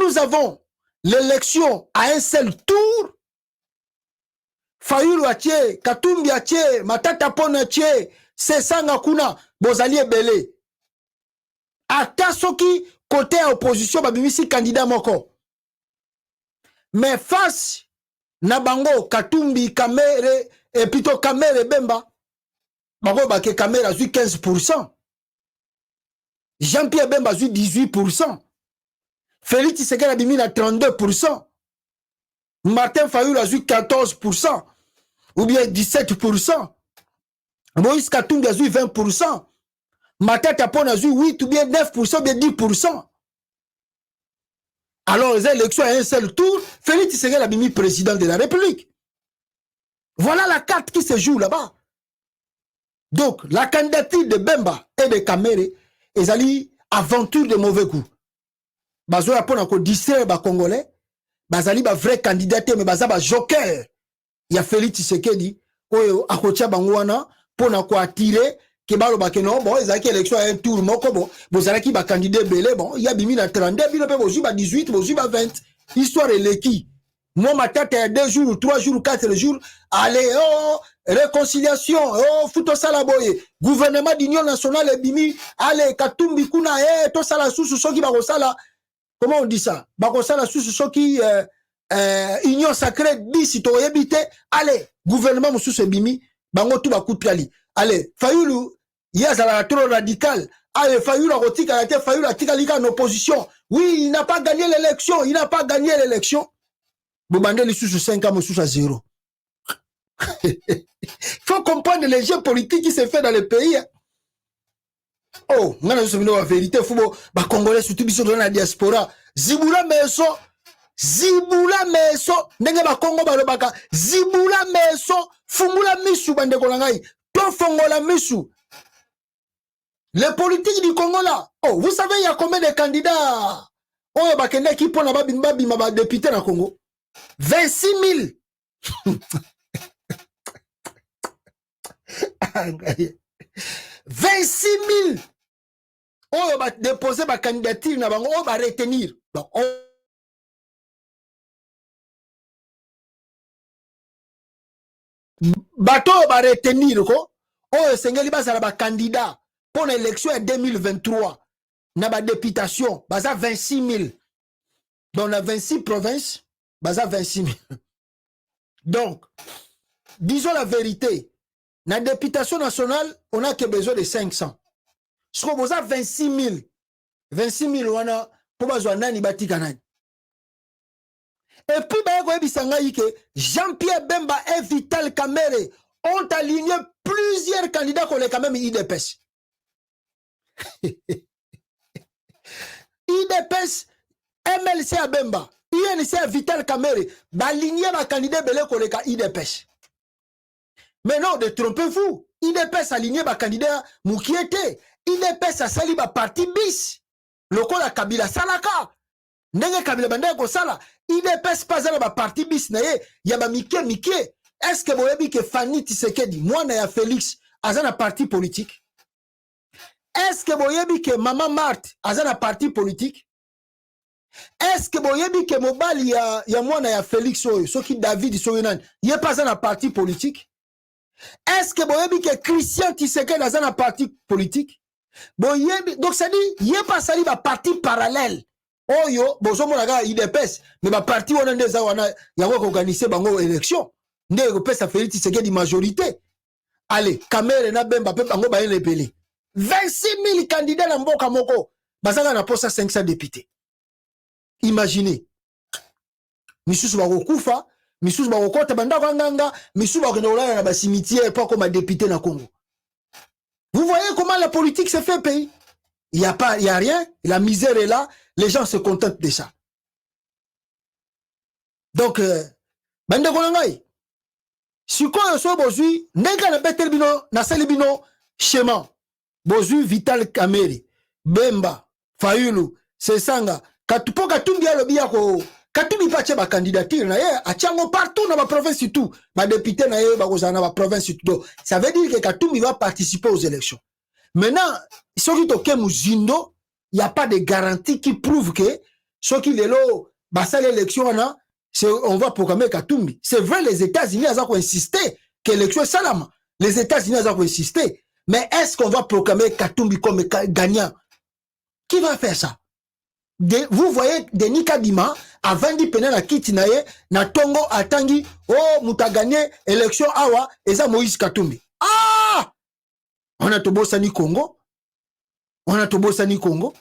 nous avons l'élection à un seul tour, Fayulu atie, Katumbi atie, Matata Pona atie, Sesanga kuna, bozali ebele. Ata soki côté opposition babimisi candidat moko. Mais face na bango Katumbi Kamere et plutôt Kamere Bemba, bango bake Kamere a 15%. Jean-Pierre Bemba a 18%. Félix Tshisekedi a bimi na 32%. Martin Fayulu a 14%. Ou bien 17%. Moïse Katumbi a 20%. Matata Pona a 8 ou bien 9% ou bien 10%. Alors les élections à un seul tour, Félix Tshisekedi a bimi président de la République. Voilà la carte qui se joue là-bas. Donc la candidature de Bemba et de Kamere est allée aventure de mauvais goût. Bazoya pona ko distraire ba Congolais, bazali ba vrai candidat mais baza ba joker. Il y a Félix Tshisekedi oyo akotia bangwana pona ko attirer ke balo ba keno bon ezaki élection à un tour moko bon bozalaki ba candidat belé bon il y a bimi na 32 bino pe bozu ba 18 bozu ba 20 histoire eleki. Moi ma tête est 2 jours 3 jours 4 jours allez oh réconciliation oh futo sala boye gouvernement d'union nationale et bimi allez Katumbi kuna to sala susu soki ba ko sala. Comment on dit ça? Bakosala sous ce qui union sacrée bisi to yebite allez gouvernement musu se bimi bango tout bakutali allez Fayulu yazala trop radical allez Fayulu rotika la tête Fayulu atika lika en opposition oui il n'a pas gagné l'élection Bobandeli sous 5 ans sous à 0. Faut comprendre les jeux politiques qui se fait dans le pays. Oh, ngana zo bino la vérité fubo ba congolais surtout biso dans la diaspora zibula meso ndenge ba Congo ba lobaka zibula meso fungula misu bande kolangai to fongola misu. Les politiques du Congo là. Oh, vous savez il y a combien de candidats? Oh ba kende ki pona ba bimba ba député na Congo 26 000. 26 000. On va déposer ma candidature, on va retenir. Donc, bateau va retenir. On Sengeli basa ba candidat pour l'élection en 2023. Na ba députation, basa 26 000. Donc, on a 26 provinces, basa 26 000. Donc, disons la vérité. Dans la députation nationale, on n'a que besoin de 500. Ce qu'on a 26 000. 26 000, on a pour besoin nani batika nani. Et puis, Jean-Pierre Bemba et Vital Kamere ont aligné plusieurs candidats qu'on est quand même IDPS. IDPS, MLC à Bemba, INC à Vital Kamere, aligné ma candidat belé qu'on est IDPS. Mais non, détrompez-vous. IDPS aligné ma candidat Moukiete. IDPS a sali ba parti bis. Loko la Kabila Salaka. Nenge Kabila Bandeko Sala. IDPS pas à ba parti bis na ye. Yaba Mike. Est-ce que vous avez que Fanny Tshisekedi, moi na Félix, azana parti politique? Est-ce que vous avez que Maman Marthe, azana parti politique? Est-ce que vous avez que Mobali ya moi na Félix, ce qui David Soyenan, y'a pas un parti politique? Est-ce que vous avez que Christian Tshisekedi azana parti politique? Donc ça dit, y'a pas sali ba parti parallèle. Oh yo, bozo monaga IDPS, mais ba parti wana ndeza wana yango organiser bango élection. Ndé ko pesa Félix Tshisekedi majorité. Allez, Kamere na Bemba pe bango ba rebelle. 26 000 candidats na mboka moko. Bazanga na posa 500 députés. Imaginez. Misusu ba kokufa, misusu ba kokota bandako nganga, misusu ba konola na ba cimetière pas comme député na Congo. Vous voyez comment la politique se fait pays? Il y a rien, la misère est là, les gens se contentent de ça. Donc bande kolongai. Si quoi so bozui, nega na betel bino na salibino schéma. Bozui Vital Kamere, Bemba, Fayulu, Sesanga, Katupo Katumbi alobi yako Katumbi pache ba candidature na ye achango partout na ba province tout, ba député na ye ba kozana ba province tout. Ça veut dire que Katumbi va participer aux élections. Maintenant, ce qui toke muzindo, il y a pas de garantie qui prouve que ce qui est là, bah ça l'élection on va programmer Katumbi. C'est vrai, les États-Unis ont insisté que l'élection est salama. Les États-Unis ont insisté. Mais est-ce qu'on va proclamer Katumbi comme gagnant? Qui va faire ça? Vous voyez Denis Kadima avant d'y peiner la kitinaye na Tongo atangi oh muta gagné élection awa eza Moïse Katumbi. Ah! On a Tobosani Congo. On a Tobosani Congo.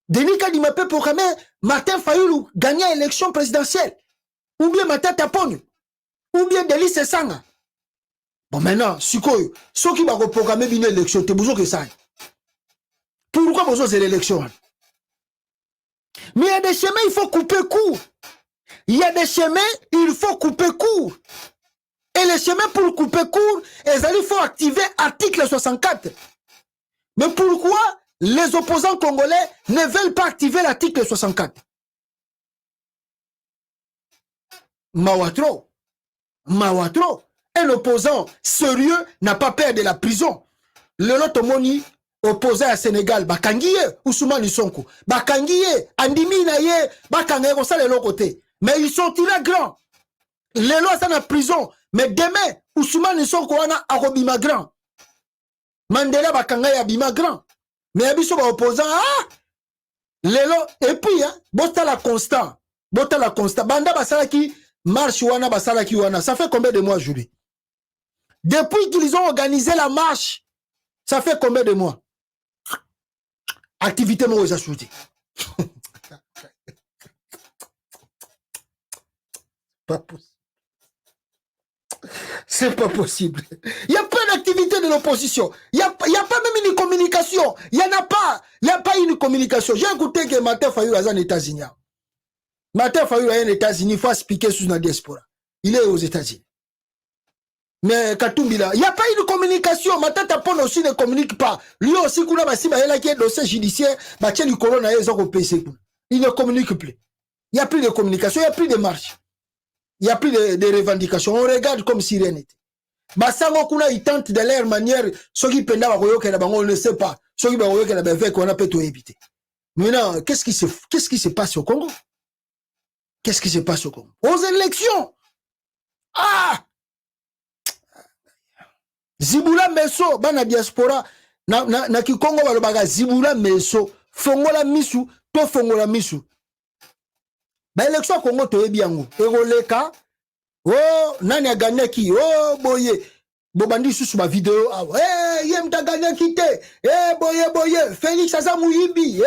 Denis Kadima peut proclamer Martin Fayulu gagner l'élection présidentielle. Ou bien Martin Taponi. Ou bien Delis Sanga. Bon maintenant, Sukoyo, ceux qui vont proclamer une élection, c'est besoin que ça. Pourquoi besoin de l'élection? Mais il y a des chemins, il faut couper court. Il y a des chemins, il faut couper court. Et les chemins pour couper court, il faut activer article 64. Mais pourquoi les opposants congolais ne veulent pas activer l'article 64? Mawatro. Mawatro. Un opposant sérieux n'a pas peur de la prison. Le Lotomoni opposé à Sénégal, Bakangiye, Ousmane Sonko, Bakangiye, Andimi Naye, Bakangaye, comme ça les l'autre côté. Mais ils sont tirés grands. Les lois sont en prison. Mais demain, Ousmane Sonko wana akobima grand. Mandela Bakangaye abima grand. Mais abiso ba opposant, ah! Les lois, et puis, hein, bota la constant. Bota la constant. Banda basala qui marche wana, basala qui wana. Ça fait combien de mois aujourd'hui? Depuis qu'ils ont organisé la marche, ça fait combien de mois? Activité moi aux ajoutés. Pas possible. C'est pas possible. Il n'y a pas d'activité de l'opposition. Il n'y a pas même une communication. Il n'y en a pas. Il n'y a pas une communication. J'ai écouté que Martin Fayulu est aux États-Unis. Martin Fayulu est aux États-Unis. Il faut expliquer sur la diaspora. Il est aux États-Unis. Mais Katumbi là, il n'y a pas eu de communication. Martin Tapon aussi ne communique pas. Lui aussi, il a un dossier judiciaire. Il ne communique plus. Il n'y a plus de communication, il n'y a plus de marche. Il n'y a plus de revendications. On regarde comme si rien n'était. Basango kuna il tente de leur manière. Ceux qui pendent on ne sait pas. Ceux qui on a peut tout éviter. Maintenant, qu'est-ce qui se passe au Congo? Qu'est-ce qui se passe au Congo? Aux élections. Ah! Zibula Meso, bana diaspora, na Kikongo balobaga Zibula Meso, fongola misu, to fongola misu. Ba élection Congo to ebiango, eroleka, oh, nani a gagné qui, oh, boye, bobandi sous ma vidéo, ah, yem ta gagné qui te, boye, Félix Azamuyibi,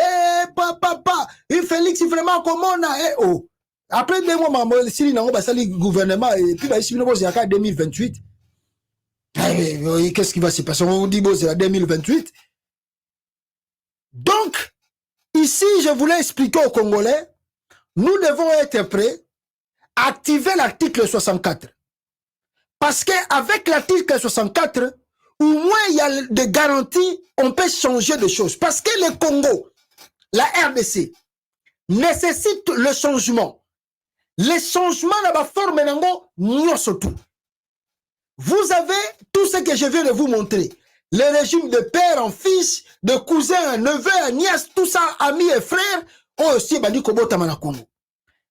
papa, Félix vraiment comment on a, oh. Après 2 mois, maman, si n'a pas sali gouvernement, et puis, bah, ici, nous, c'est à 2028. Qu'est-ce qui va se passer? On dit bon, c'est la 2028. Donc, ici, je voulais expliquer aux Congolais, nous devons être prêts à activer l'article 64. Parce qu'avec l'article 64, au moins il y a des garanties, on peut changer de choses. Parce que le Congo, la RDC, nécessite le changement. Les changements dans la forme, nous surtout. Vous avez tout ce que je viens de vous montrer. Les régimes de père en fils, de cousin en neveu, en nièce, tout ça, amis et frères, ont aussi banni Kobota Manakongo.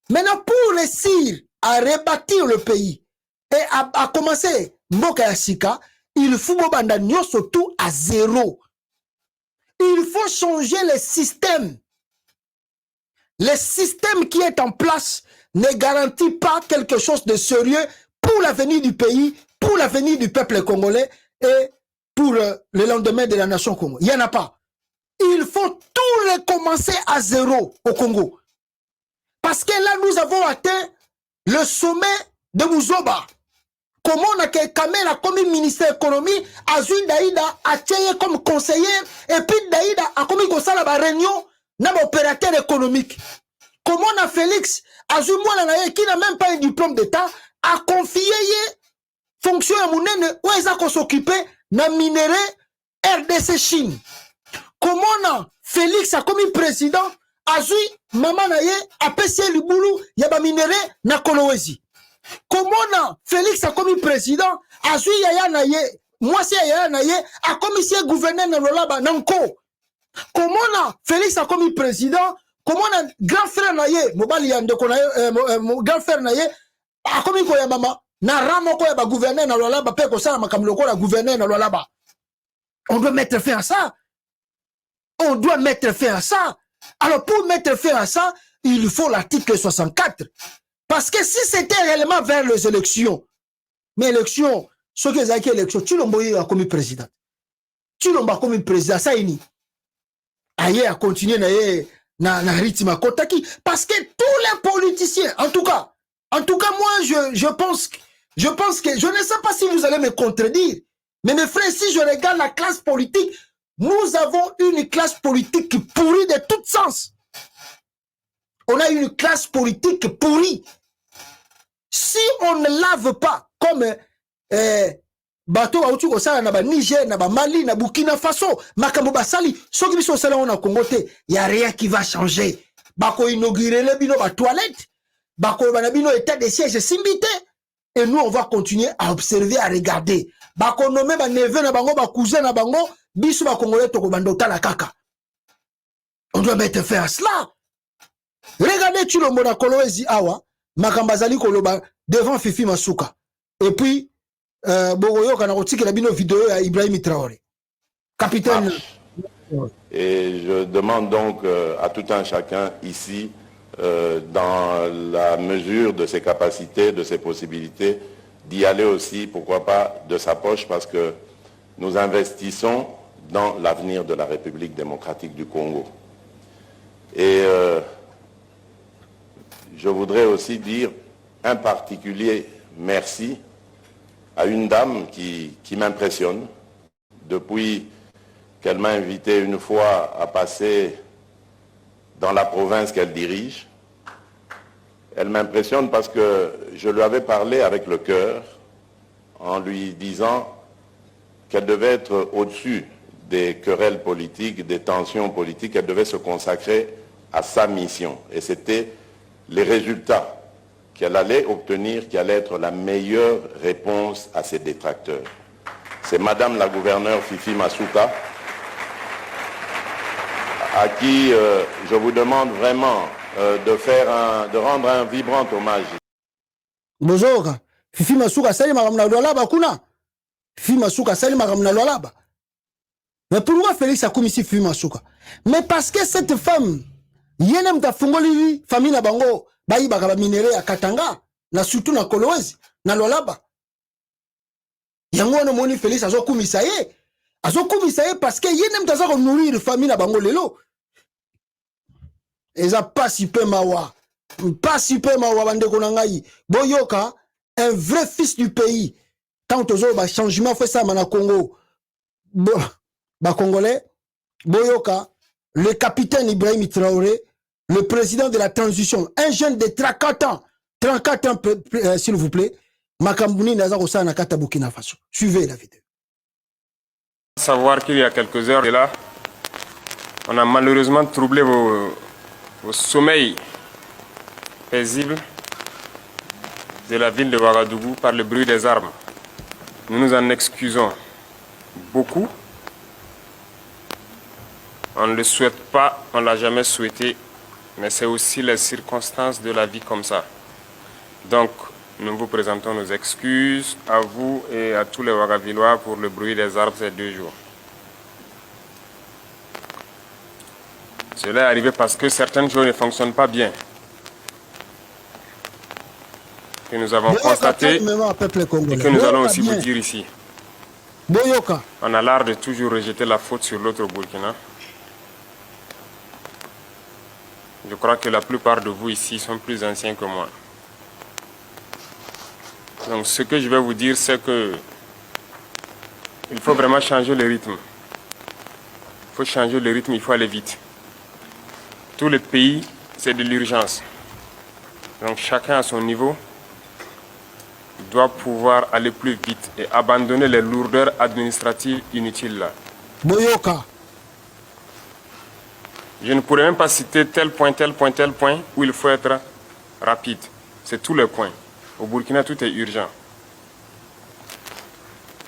Maintenant, pour réussir à rebâtir le pays et à commencer Mboka Yasika, il faut bandagner surtout à zéro. Il faut changer le système. Le système qui est en place ne garantit pas quelque chose de sérieux pour l'avenir du pays, pour l'avenir du peuple congolais et pour le lendemain de la nation Congo. Il n'y en a pas. Il faut tout recommencer à zéro au Congo. Parce que là, nous avons atteint le sommet de Mouzoba. Comment on a Kamel comme ministre de l'économie, Azui Daïda a tenu comme conseiller, et puis Daïda a commis comme ça la réunion d'un opérateur économique. Comment on a Félix, Azui Mouala qui n'a même pas un diplôme d'État, a confié fonction à Mounene où ils ont s'occuper na minerai RDC Chine. Comment on a Félix a commis président, Azui maman naye a payé le boulot, yaba minerai na Kolowezi. Comment on a Félix a commis président, Azui yaya naye, moi c'est yaya naye, a commis gouverneur na Lolaba Nanko. Comment on a Félix a commis président, comment un grand frère naye mobali ya ndeko naye grand frère naye akomi ko ya mama na ramo ko ya ba gouverneur na lolaba pe ko sala makambo lokola gouverneur na lolaba. On doit mettre fin à ça. On doit mettre fin à ça. Alors pour mettre fin à ça, il faut l'article 64. Parce que si c'était réellement vers les élections, mais élections, ce que c'est élections, tu l'as comme président. Tu l'as comme président, ça y est. Aïe, à continuer na rythme kotaki. Parce que tous les politiciens, en tout cas, moi, je pense que, je ne sais pas si vous allez me contredire, mais mes frères, si je regarde la classe politique, nous avons une classe politique qui pourrit de tout sens. On a une classe politique pourrie. Si on ne lave pas, comme bateau au Sala na ba Niger, na ba Mali, na Burkina Faso, makambo basali, so qui biso sala on a Congoté, il y a rien qui va changer. Bako inaugurer le bino ba toilette, bako banabino état de siège simbité, et nous on va continuer à observer, à regarder. Bako nomé ba neveu na bango, ba cousin na bango, biso ba Congolais toko bandota la kaka. On doit mettre fin à cela. Regardez tu le mona Kolwezi awa, makambazali koloba devant Fifi Masuka. Et puis Bogoyo Kanarotiki la bino vidéo à Ibrahim Traoré. Capitaine. Et je demande donc à tout un chacun ici, dans la mesure de ses capacités, de ses possibilités, d'y aller aussi, pourquoi pas, de sa poche, parce que nous investissons dans l'avenir de la République démocratique du Congo. Et je voudrais aussi dire un particulier merci à une dame qui m'impressionne depuis qu'elle m'a invité une fois à passer dans la province qu'elle dirige. Elle m'impressionne parce que je lui avais parlé avec le cœur en lui disant qu'elle devait être au-dessus des querelles politiques, des tensions politiques, elle devait se consacrer à sa mission. Et c'était les résultats qu'elle allait obtenir, qui allait être la meilleure réponse à ses détracteurs. C'est Madame la gouverneure Fifi Masuka, à qui je vous demande vraiment de rendre un vibrant hommage. Bonjour, Fifi Masuka, salut Madame la Lolaba, kuna. Fifi Masuka, salut Madame la Lolaba. Mais pourquoi Félix a commis ici Fifi Masuka? Mais parce que cette femme, yenem ta fungoli famille na bango, bayi bakaba minéré à Katanga, na surtout na Kolwezi, na Lolaba. Yango no moni Félix azo commis ça y azo commis ça parce que yenem ta zako nourrir famille na bango lelo. Eza pas super mawa bande konangai. Boyoka, un vrai fils du pays. Tant ozo ba changement fait ça na Congo. Ba Congolais, Boyoka, le capitaine Ibrahim Traoré, le président de la transition, un jeune de 34 ans, s'il vous plaît, Makambouni Nazaro Nakata Burkina Faso. Suivez la vidéo. Savoir qu'il y a quelques heures de là, on a malheureusement troublé vos sommeils paisibles de la ville de Ouagadougou par le bruit des armes. Nous nous en excusons beaucoup. On ne le souhaite pas, on ne l'a jamais souhaité, mais c'est aussi les circonstances de la vie comme ça. Donc, nous vous présentons nos excuses à vous et à tous les Ouagavillois pour le bruit des armes ces 2 jours. Cela est arrivé parce que certaines choses ne fonctionnent pas bien. Que nous avons constaté et que nous allons aussi vous dire ici. On a l'art de toujours rejeter la faute sur l'autre au Burkina. Je crois que la plupart de vous ici sont plus anciens que moi. Donc ce que je vais vous dire, c'est que il faut vraiment changer le rythme. Il faut changer le rythme, il faut aller vite. Tout le pays, c'est de l'urgence. Donc chacun à son niveau doit pouvoir aller plus vite et abandonner les lourdeurs administratives inutiles là. Boyoka. Je ne pourrais même pas citer tel point où il faut être rapide. C'est tous les points. Au Burkina, tout est urgent.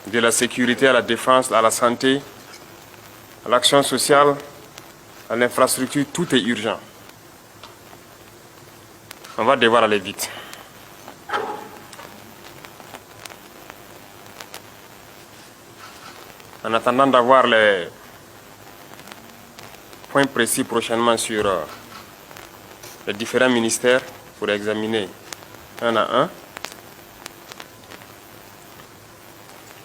De la sécurité à la défense, à la santé, à l'action sociale, à l'infrastructure, tout est urgent. On va devoir aller vite. En attendant d'avoir les points précis prochainement sur les différents ministères pour examiner un à un,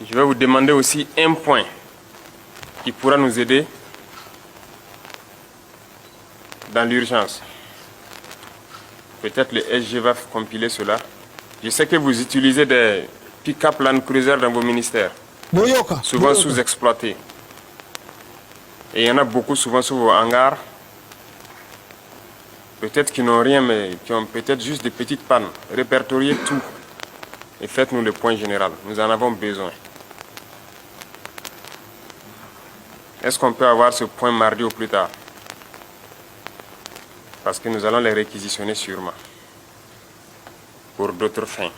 je vais vous demander aussi un point qui pourra nous aider dans l'urgence. Peut-être le SG va compiler cela. Je sais que vous utilisez des pick-up Land Cruiser dans vos ministères, souvent sous-exploités. Et il y en a beaucoup souvent sur vos hangars, peut-être qui n'ont rien, mais qui ont peut-être juste des petites pannes. Répertoriez tout et faites-nous le point général. Nous en avons besoin. Est-ce qu'on peut avoir ce point mardi au plus tard? Parce que nous allons les réquisitionner sûrement pour d'autres fins.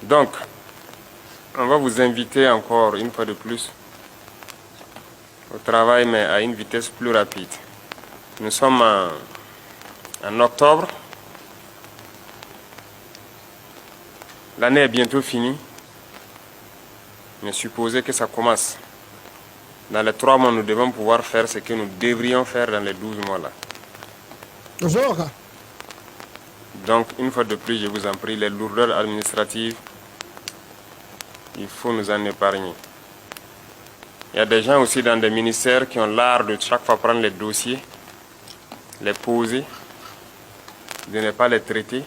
Donc, on va vous inviter encore une fois de plus au travail, mais à une vitesse plus rapide. Nous sommes en octobre. L'année est bientôt finie. Mais supposez que ça commence. Dans les 3 mois, nous devons pouvoir faire ce que nous devrions faire dans les 12 mois là. Donc, une fois de plus, je vous en prie, les lourdeurs administratives, il faut nous en épargner. Il y a des gens aussi dans des ministères qui ont l'art de chaque fois prendre les dossiers, les poser, de ne pas les traiter,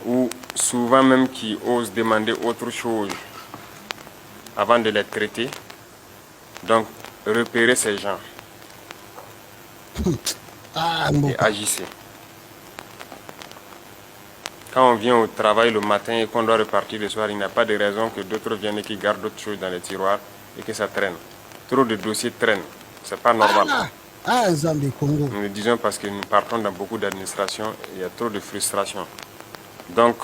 ou souvent même qui osent demander autre chose avant de les traiter. Donc, repérez ces gens et agissez. Quand on vient au travail le matin et qu'on doit repartir le soir, il n'y a pas de raison que d'autres viennent et qui gardent d'autres choses dans les tiroirs et que ça traîne. Trop de dossiers traînent. C'est pas normal. Nous le disons parce que nous partons dans beaucoup d'administrations et il y a trop de frustration. Donc,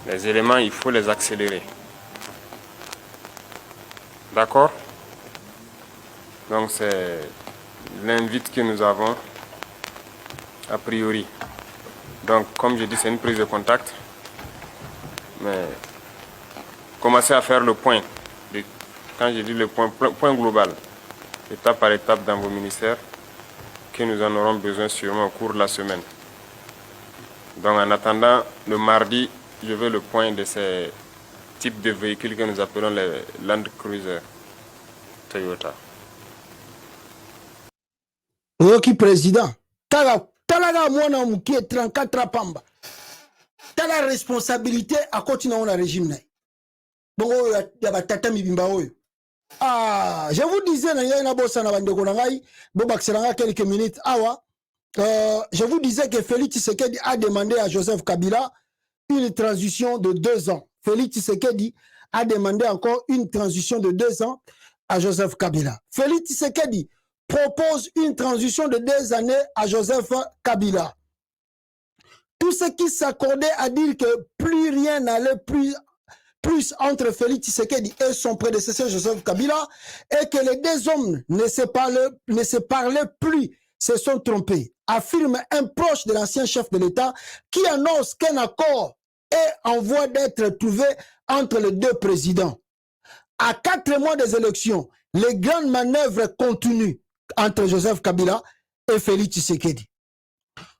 les éléments, il faut les accélérer. D'accord? Donc, c'est l'invite que nous avons a priori. Donc, comme je dis, c'est une prise de contact. Mais commencez à faire le point. Quand je dis le point global, étape par étape dans vos ministères, que nous en aurons besoin sûrement au cours de la semaine. Donc, en attendant, le mardi, je veux le point de ces types de véhicules que nous appelons les Land Cruiser Toyota. Oyoki président, talaga mwana mukie 34 pamba. Tala responsabilité à continuer le régime. Bon, il y a batata mibimba oyo. Ah, je vous disais, quelques minutes. Je vous disais que Félix Tshisekedi a demandé à Joseph Kabila une transition de 2 ans. Félix Tshisekedi a demandé encore une transition de 2 ans à Joseph Kabila. Félix Tshisekedi propose une transition de 2 années à Joseph Kabila. Tout ce qui s'accordait à dire que plus rien n'allait plus entre Félix Tshisekedi et son prédécesseur Joseph Kabila, et que les 2 hommes ne se parlaient plus, se sont trompés, affirme un proche de l'ancien chef de l'État qui annonce qu'un accord est en voie d'être trouvé entre les 2 présidents. À 4 mois des élections, les grandes manœuvres continuent entre Joseph Kabila et Félix Tshisekedi.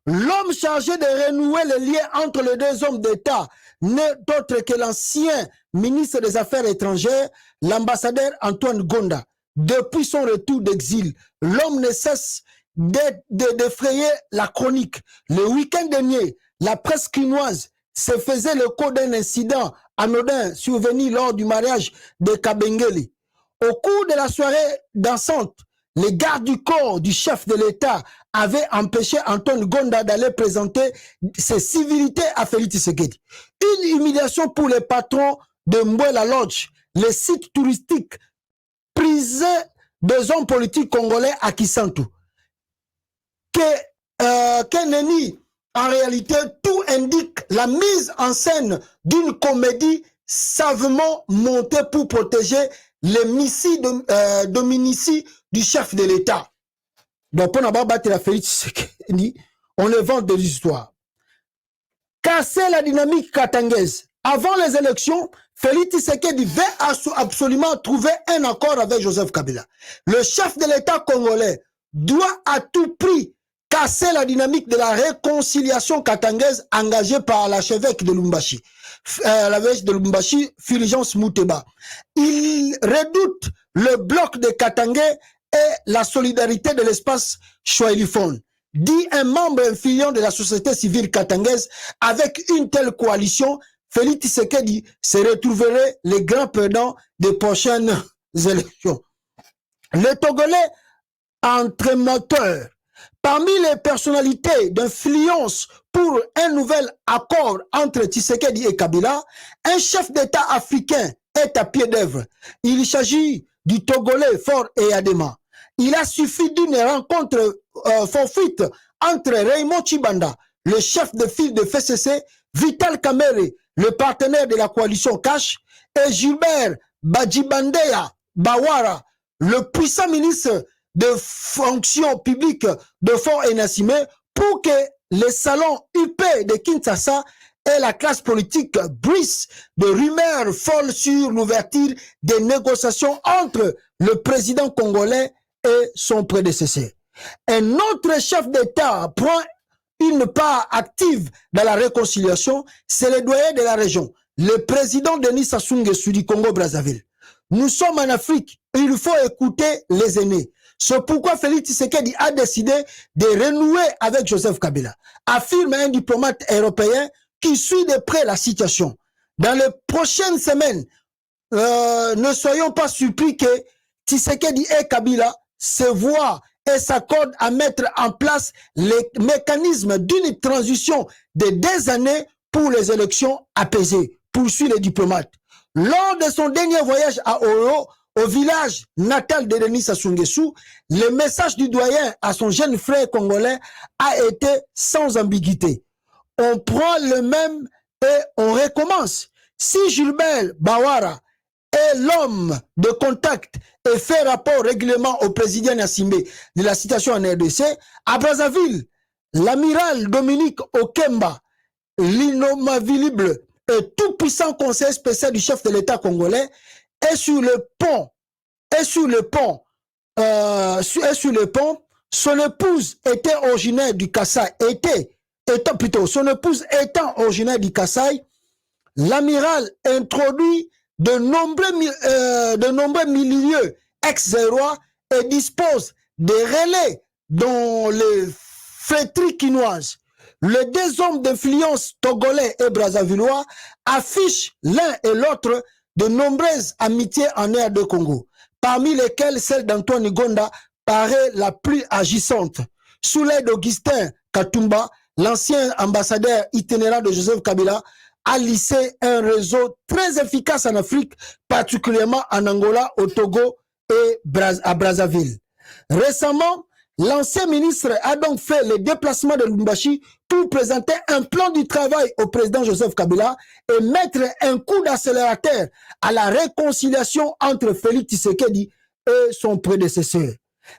L'homme chargé de renouer les liens entre les 2 hommes d'État n'est d'autre que l'ancien ministre des Affaires étrangères, l'ambassadeur Antoine Gonda. Depuis son retour d'exil, l'homme ne cesse d'effrayer la chronique. Le week-end dernier, la presse quinoise se faisait le coup d'un incident anodin survenu lors du mariage de Kabengeli. Au cours de la soirée dansante, les gardes du corps du chef de l'État avaient empêché Antoine Gonda d'aller présenter ses civilités à Félix Tshisekedi. Une humiliation pour les patrons de Mbouela Lodge, le site touristique prisé des hommes politiques congolais à Kisantu. En réalité, tout indique la mise en scène d'une comédie savement monté pour protéger les missiles dominici du chef de l'État. Donc, pour n'avoir battu la Félix, on invente des histoires. Casser la dynamique katangaise. Avant les élections, Félix Tshisekedi veut absolument trouver un accord avec Joseph Kabila. Le chef de l'État congolais doit à tout prix casser la dynamique de la réconciliation katangaise engagée par l'archevêque de Lubumbashi. L'archevêque de Lubumbashi, Fulgence Muteba. Il redoute le bloc de Katangais et la solidarité de l'espace Chouailiphone. Dit un membre influent de la société civile katangaise, avec une telle coalition, Félix Tshisekedi se retrouverait les grands perdants des prochaines élections. Les Togolais entremoteurs, parmi les personnalités d'influence pour un nouvel accord entre Tshisekedi et Kabila, un chef d'État africain est à pied d'œuvre. Il s'agit du Togolais Faure Eyadema. Il a suffi d'une rencontre fortuite entre Raymond Tshibanda, le chef de file de FCC, Vital Kamerhe, le partenaire de la coalition Cash, et Gilbert Badjibandeya Bawara, le puissant ministre de fonction publique de Faure Enassimé, pour que les salons UP de Kinshasa et la classe politique bruissent de rumeurs folles sur l'ouverture des négociations entre le président congolais et son prédécesseur. Un autre chef d'État prend une part active dans la réconciliation, c'est le doyen de la région, le président Denis Sassou Nguesso du Congo-Brazzaville. Nous sommes en Afrique, il faut écouter les aînés. C'est pourquoi Félix Tshisekedi a décidé de renouer avec Joseph Kabila, affirme un diplomate européen qui suit de près la situation. Dans les prochaines semaines, ne soyons pas surpris que Tshisekedi et Kabila se voient et s'accordent à mettre en place les mécanismes d'une transition de 2 années pour les élections apaisées, poursuit le diplomate. Lors de son dernier voyage à Oro, au village natal de Denis Sassou Nguesso, le message du doyen à son jeune frère congolais a été sans ambiguïté. On prend le même et on recommence. Si Gilbert Bawara est l'homme de contact et fait rapport régulièrement au président Nassimé de la situation en RDC, à Brazzaville, l'amiral Dominique Okemba, l'innommable et tout-puissant conseiller spécial du chef de l'État congolais, est sur le pont, son épouse était originaire du Kassai, son épouse étant originaire du Kassai, l'amiral introduit de nombreux milieux ex-zérois et dispose des relais dans les fréteries quinoises. Les 2 hommes d'influence togolais et brazzavillois affichent l'un et l'autre de nombreuses amitiés en aire de Congo, parmi lesquelles celle d'Antoine Gonda paraît la plus agissante. Sous l'aide d'Augustin Katumba, l'ancien ambassadeur itinérant de Joseph Kabila, a lissé un réseau très efficace en Afrique, particulièrement en Angola, au Togo et à Brazzaville. Récemment, l'ancien ministre a donc fait le déplacement de Lubumbashi pour présenter un plan du travail au président Joseph Kabila et mettre un coup d'accélérateur à la réconciliation entre Félix Tshisekedi et son prédécesseur.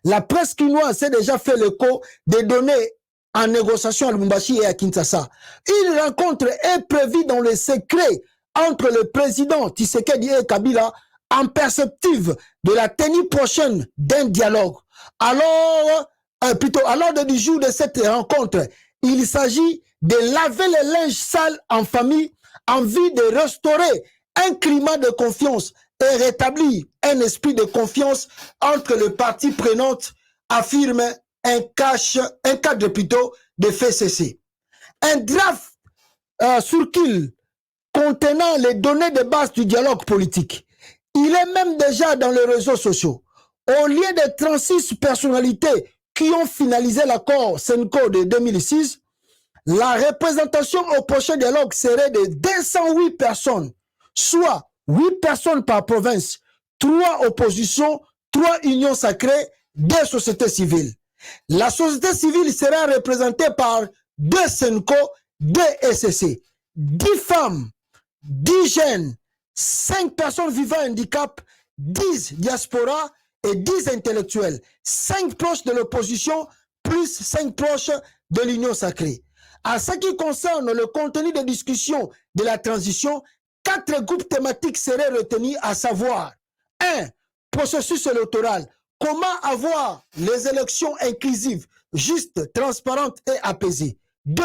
La presse quinoise s'est déjà fait l'écho des données en négociation à Lubumbashi et à Kinshasa. Une rencontre est prévue dans le secret entre le président Tshisekedi et Kabila en perspective de la tenue prochaine d'un dialogue. Alors, à l'ordre du jour de cette rencontre, il s'agit de laver les linges sales en famille en vue de restaurer un climat de confiance et rétablir un esprit de confiance entre les parties prenantes, affirme un cadre plutôt de FCC. Un draft circule contenant les données de base du dialogue politique. Il est même déjà dans les réseaux sociaux. Au lieu de 36 personnalités qui ont finalisé l'accord Senko de 2006, la représentation au prochain dialogue serait de 208 personnes, soit 8 personnes par province, 3 oppositions, 3 unions sacrées, 2 sociétés civiles. La société civile sera représentée par 2 Senko, 2 SCC, 10 femmes, 10 jeunes, 5 personnes vivant handicap, 10 diaspora et 10 intellectuels. 5 proches de l'opposition plus 5 proches de l'Union sacrée. En ce qui concerne le contenu des discussions de la transition, 4 groupes thématiques seraient retenus, à savoir 1. Processus électoral. Comment avoir les élections inclusives, justes, transparentes et apaisées. 2.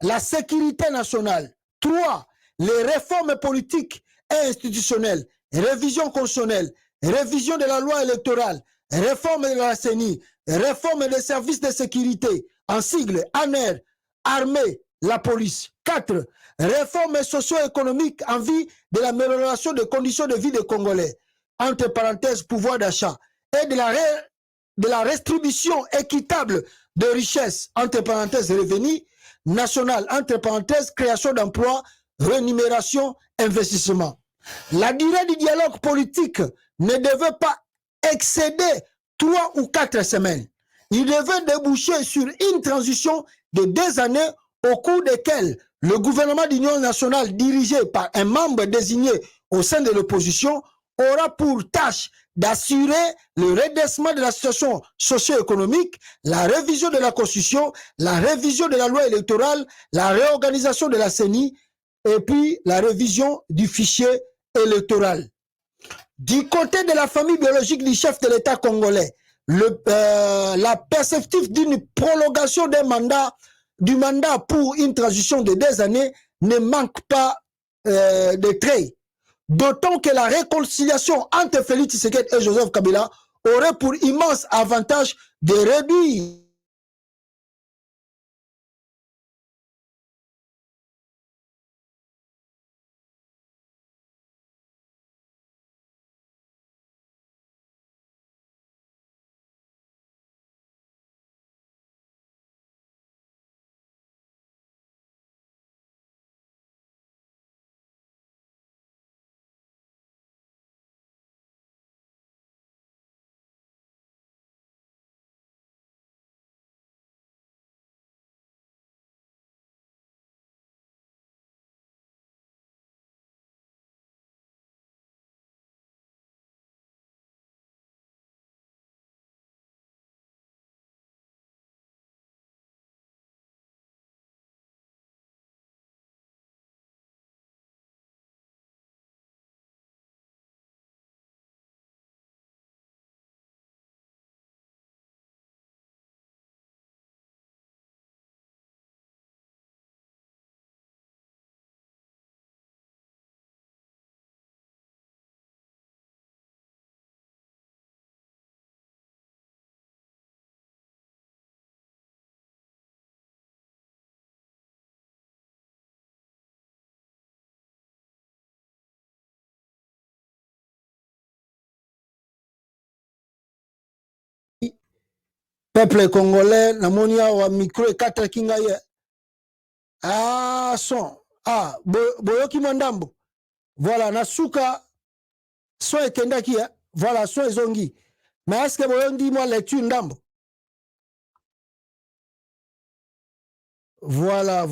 La sécurité nationale. 3. Les réformes politiques et institutionnelles. Révision constitutionnelle. Révision de la loi électorale. Réforme de la CENI. Réforme des services de sécurité. En sigle, ANER, armée, la police. 4. Réforme socio-économique en vue de l'amélioration des conditions de vie des Congolais. Entre parenthèses, pouvoir d'achat. Et de la redistribution équitable de richesses, entre parenthèses, revenus national, entre parenthèses, création d'emplois, rémunération, investissement. La durée du dialogue politique ne devait pas excéder 3 ou 4 semaines. Il devait déboucher sur une transition de 2 années au cours desquelles le gouvernement d'union nationale dirigé par un membre désigné au sein de l'opposition aura pour tâche d'assurer le redressement de la situation socio-économique, la révision de la Constitution, la révision de la loi électorale, la réorganisation de la CENI et puis la révision du fichier électoral. Du côté de la famille biologique du chef de l'État congolais, la perspective d'une prolongation du mandat pour une transition de 2 années ne manque pas de trait. D'autant que la réconciliation entre Félix Tshisekedi et Joseph Kabila aurait pour immense avantage de réduire peuple congolais, namonia wa micro et 4 kingaye. Ah, son. Ah, boyoki mandambo. Voilà, nasuka son ekendaki, voilà, son ezongi. Mais est-ce que boyondi moi lecture ndambo? Voilà.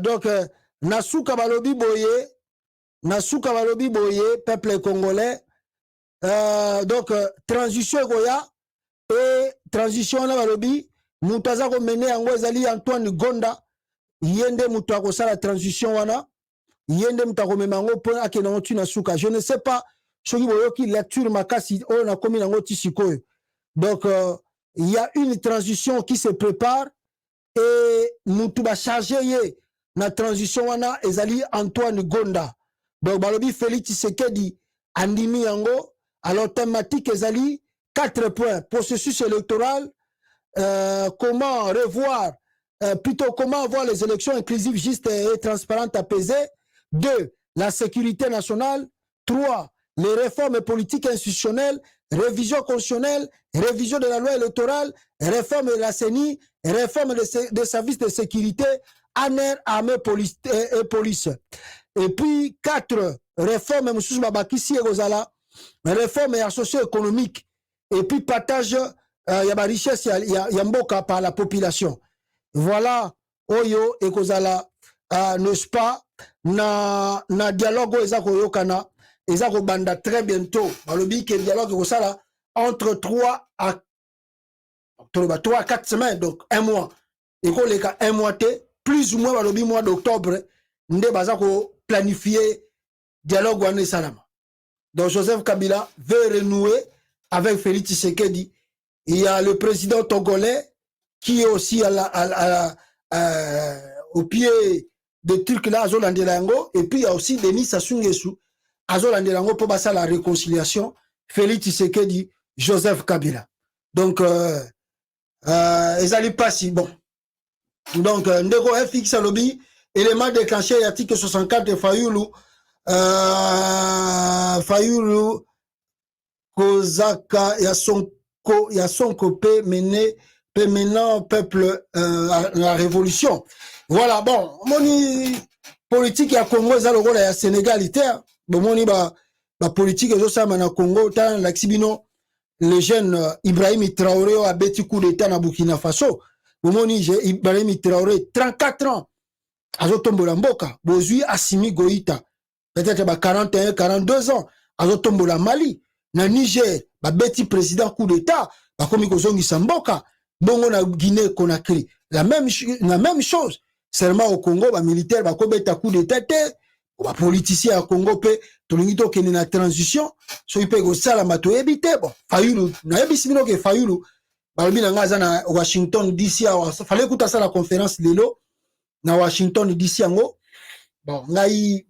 Donc, nasuka balobi boye, peuple congolais. Donc, transition goya et transition na balobi mutaza ko mene yango ezali Antoine Gonda yende mutako sala transition wana yende mutako memango po akena otu na suka. Je ne sais pas soki boyoki lecture makasi o na komi nango tisikoyo. Donc il y a une transition qui se prépare et mutu ba charger ye na transition wana ezali Antoine Gonda. Donc balobi Félix Tshisekedi andimi yango. Alors, thématique ezali 4 points. Processus électoral, comment revoir, plutôt comment avoir les élections inclusives, justes et transparentes, apaisées. 2. La sécurité nationale. 3. Les réformes politiques institutionnelles, révision constitutionnelle, révision de la loi électorale, réforme de la CENI, réforme des services de sécurité, ANER, armée et police. Et puis 4. Réforme, M. Babakisi et Gozala. Réforme socio-économique et puis partage y a ma richesse y a mboka par la population. Voilà oyo et kozala n'est-ce pas, na dialogue eza koyokana, eza kobanda très bientôt. Balobi que dialogue kosala entre 3 à 4 semaines, donc un mois. Et qu'on les cas un mois plus ou moins balobi mois d'octobre, nde baza ko planifier dialogue wane salama. Donc Joseph Kabila veut renouer avec Félix Tshisekedi. Il y a le président togolais qui est aussi au pied des trucs là, Azolandelango. Et puis il y a aussi Denis Sassou Nguesso, Azolandelango pour passer la réconciliation. Félix Tshisekedi, Joseph Kabila. Donc, ils n'allaient pas si bon. Donc, Ndeko FX Alobi, élément déclenché, article 64 de Fayoulou. Fayoulou, Kozaka, ya son copé mené, maintenant peuple la révolution. Voilà, bon, moni politique ya Congo, ça le rôle ya Sénégalité. Bon, moni ba politique et ça na Congo, tant l'axibino, le jeune Ibrahim Traoré a bêti coup d'état na Burkina Faso. Bon, moni Ibrahim Traoré, 34 ans, azotombo la mboka, bozui Assimi Goïta. Peut-être 41, 42 ans, azotombo la Mali. Na Niger, beti président coup d'état, bakomi kozongi samboka, bongo na Guinée Conakry. La même chose. Seulement au Congo, ba militaire bakobeta coup d'état te, ba politicien à Congo pe tolingito kene na transition, so ipe go sala mato ebité bon. Fayoulou, na ebisi bino ke Fayoulou, balobi na ngaza na Washington DC, fallait kuta sala conférence lelo na Washington DC yango. Bon, ngai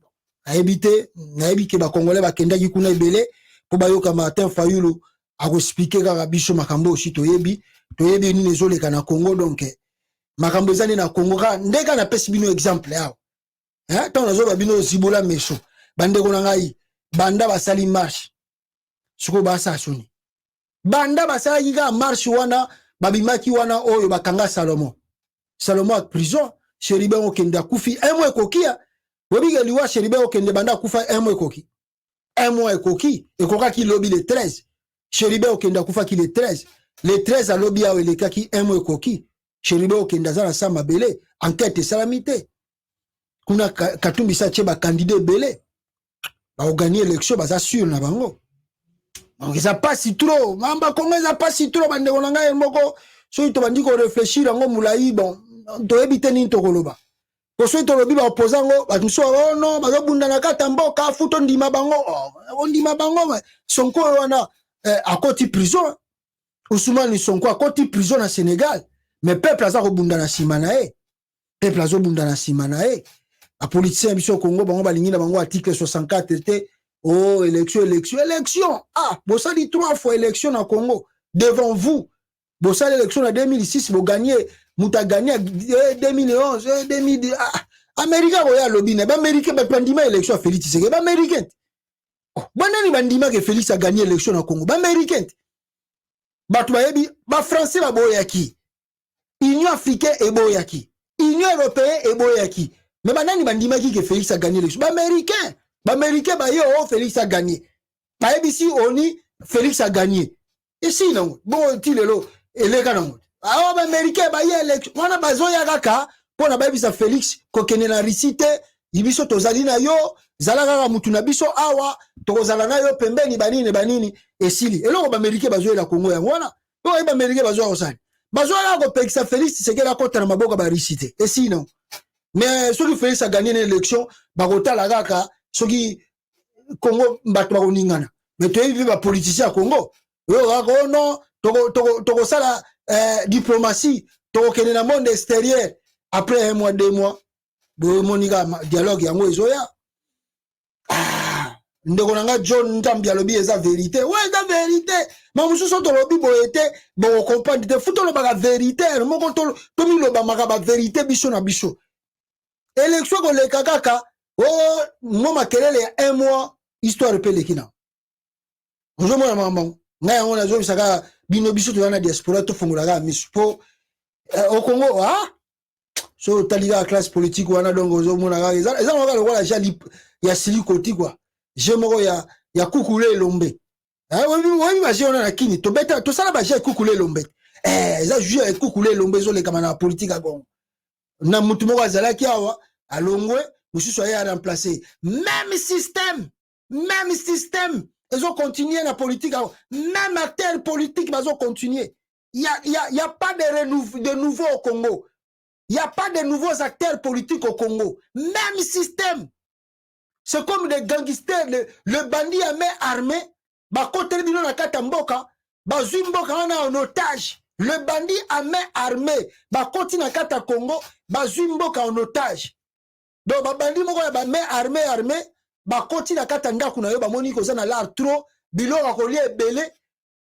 na ebité, na ebike ba Congolais bakendaki kuna ebele. Pour bayoka Martin Fayoulou a expliqué kaka biso makambo aussi toyebi ni nezoleka na Congo donc makambo ezali na Congo ka ndeka na pesi bino exemple yao tant nazo babino zibola meso bandeko na ngai banda basali marche siko basa soni banda basali ka marche wana babimaki wana oyo bakanga Salomon a prison Cheribe okenda kufi emwe kokia bobiga liwa Cheribe okende banda kufa emwe koki un mois et coquille, et coca qui lobby les 13. Cheribe okenda kufa qui les 13. Les 13 à lobby à eleka qui un mois et coquille. Cheribe okenda zala sama belé. Enquête et salamité. Kuna katumbi sa tcheba candidat belé. Ba gagner l'élection, ba assure na bango. Donc ça passe si trop. Mamba Congo ça passe si trop. Bande konanga moko. So ito bandi ko réfléchir ngo mulayi bon. To ebite ni to koloba. Koso ito lobi ba opposant batuso oh non bazo bunda na kata mboka futo ndima bango ndima bango Sonko wana à côté prison Ousmane Sonko à côté prison na Sénégal mais peuple aza ko bunda na simanae peuple azo bunda na simanae a politicien biso Congo bango balingi na bango article 64 était oh élection ah bossa dit 3 fois élection na Congo devant vous bossa l'élection en 2006 vous gagnez Mouta gagné 2011, 2010. Américain, voyez, l'obine. Américain, bandima élection à Félix Tshisekedi. Américain. Banani bandima que Félix a gagné l'élection au Congo. Américain. Batouayebi, français ba boyaki. Union africaine et boyaki. Union européenne et boyaki. Mais banani bandima que Félix a gagné l'élection. Américain. Américain, yo, Félix a gagné. Bayebi si oni, Félix a gagné. Et si non, bon, tilelo, et les gars ah bah américain bah y'a élection wana bazoya kaka pour na babisa Félix kokene na risite ibiso tozali na yo zala kaka mutu na biso awa tokozala na yo pembeni banini esili eloko ba américain bazoya la Congo ya wana ba américain bazoya osani bazoya ko pekisa Félix c'est que la kota na maboka ba risite et sinon mais soki Félix a gagné l'élection ba kotala kaka soki Congo bato ba koningana mais to yibi ba politicien Congo yo kaka non toko sala diplomatie, tokene na monde extérieur après 1 mois 2 mois bo monika dialogue yango ezoya ndeko nanga John Ntambi alobi eza vérité ouais eza vérité ma mususu to lobi boyete bo comprendre te futo lo ba vérité moko to mi lo ba maka ba vérité biso na biso élection ko le kaka oh mo makelele ya 1 mois histoire pe lekina ozo mona maman ngai on a zo bisaka bino biso to na diaspora to fongolaka mispo au Congo ah so taliga classe politique wana donc ozo mona ka eza moko le wala jali ya sili koti quoi je moko ya kukule lombe oui ba je on na kini to beta to sala ba je kukule lombe eza ju ya kukule lombe zo le kama na politique a Congo na mutu moko azalaki awa à Longwe, monsieur soyez à remplacer. Même système, ils ont continué la politique, même acteurs politiques, ils ont continué. Il n'y a pas de nouveaux au Congo. Il n'y a pas de nouveaux acteurs politiques au Congo. Même système. C'est comme des gangsters, le bandit à main armée, côté de la Katamboka, Zumboka en otage. Le bandit à main armée, côté de la Kata Congo, Zumboka en otage. Donc, bandit à main armée, côté de la Katanga, Moni Kozana l'art trop, Bilo a collié belé.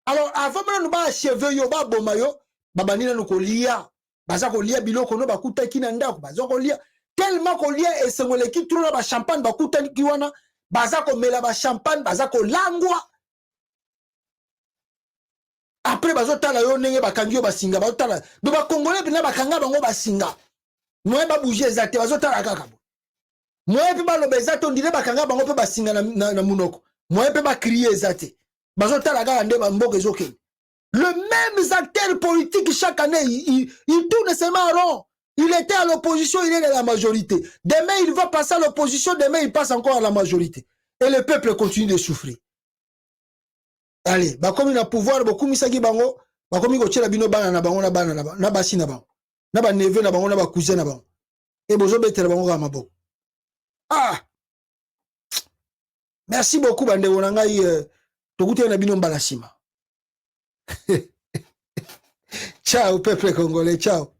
Alors, avant de nous achever, Yoba Bomayo, bandit nous collia, Baza collia, Bilo Kono, Bakuta Kinanda, Baza collia. Tellement qu'on lie et se mole qui trouve la champagne bakuta kiwana baza ko mela ba champagne baza ko langwa après bazo tala yo ndenge bakangio basinga bazo tala do ba congolais bina bakanga bango basinga moye ba bouger ezate bazo tala kaka moye pe ba lobe ezate on dirait bakanga bango pe basinga na munoko moye pe ba crier ezate bazo tala kaka nde ba mboka ezoke le même acteur politique chaque année il tourne seulement rond. Il était à l'opposition, il est à la majorité. Demain, il va passer à l'opposition, demain, il passe encore à la majorité. Et le peuple continue de souffrir. Allez, comme il a pouvoir, beaucoup misaki bango, comme il a bino bana na bango na bana na basi na bango. Na ba neve na bango na ba cousin na bango. Et bozo betere bango ga mabo. Ah! Merci beaucoup bande wonangai tokute na bino mbala sima. Ciao peuple congolais, ciao.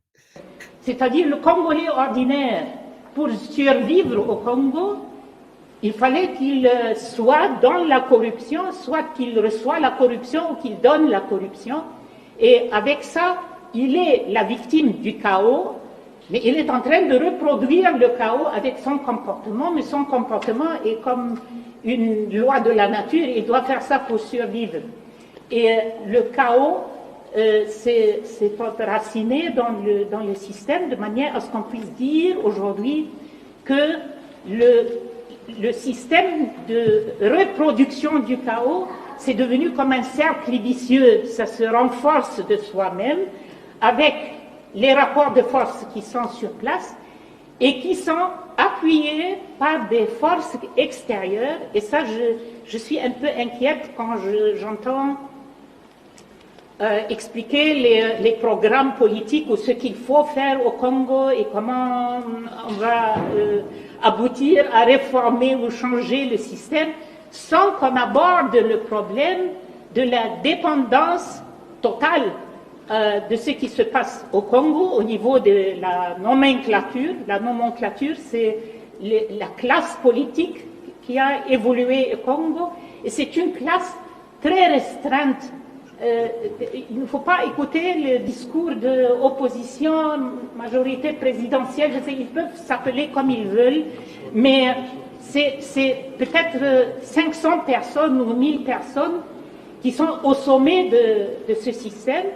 C'est-à-dire le Congolais ordinaire, pour survivre au Congo, il fallait qu'il soit dans la corruption, soit qu'il reçoit la corruption ou qu'il donne la corruption. Et avec ça, il est la victime du chaos, mais il est en train de reproduire le chaos avec son comportement, mais son comportement est comme une loi de la nature, il doit faire ça pour survivre. Et le chaos, c'est enraciné dans le système de manière à ce qu'on puisse dire aujourd'hui que le système de reproduction du chaos, c'est devenu comme un cercle vicieux, ça se renforce de soi-même avec les rapports de force qui sont sur place et qui sont appuyés par des forces extérieures. Et ça, je suis un peu inquiète quand j'entends expliquer les programmes politiques ou ce qu'il faut faire au Congo et comment on va aboutir à réformer ou changer le système sans qu'on aborde le problème de la dépendance totale de ce qui se passe au Congo au niveau de la nomenclature. La nomenclature, c'est la classe politique qui a évolué au Congo et c'est une classe très restreinte. Il ne faut pas écouter le discours de opposition, majorité présidentielle, je sais, ils peuvent s'appeler comme ils veulent, mais c'est peut-être 500 personnes ou 1000 personnes qui sont au sommet de ce système,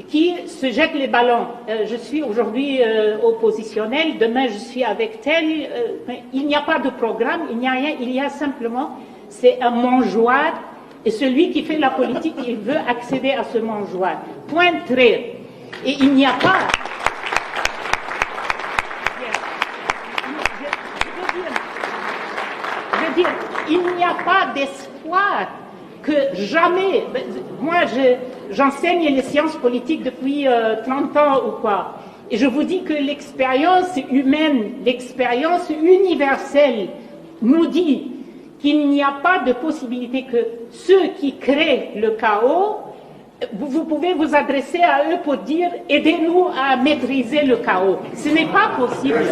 qui se jettent les ballons. Je suis aujourd'hui oppositionnel, demain je suis avec tel, mais il n'y a pas de programme, il n'y a rien, il y a simplement, c'est un mangeoire. Et celui qui fait la politique, il veut accéder à ce mangeoire. Point trait. Et il n'y a pas... Je veux dire, il n'y a pas d'espoir que jamais... Moi, j'enseigne les sciences politiques depuis 30 ans ou quoi. Et je vous dis que l'expérience humaine, l'expérience universelle nous dit qu'il n'y a pas de possibilité que ceux qui créent le chaos, vous pouvez vous adresser à eux pour dire « aidez-nous à maîtriser le chaos ». Ce n'est pas possible.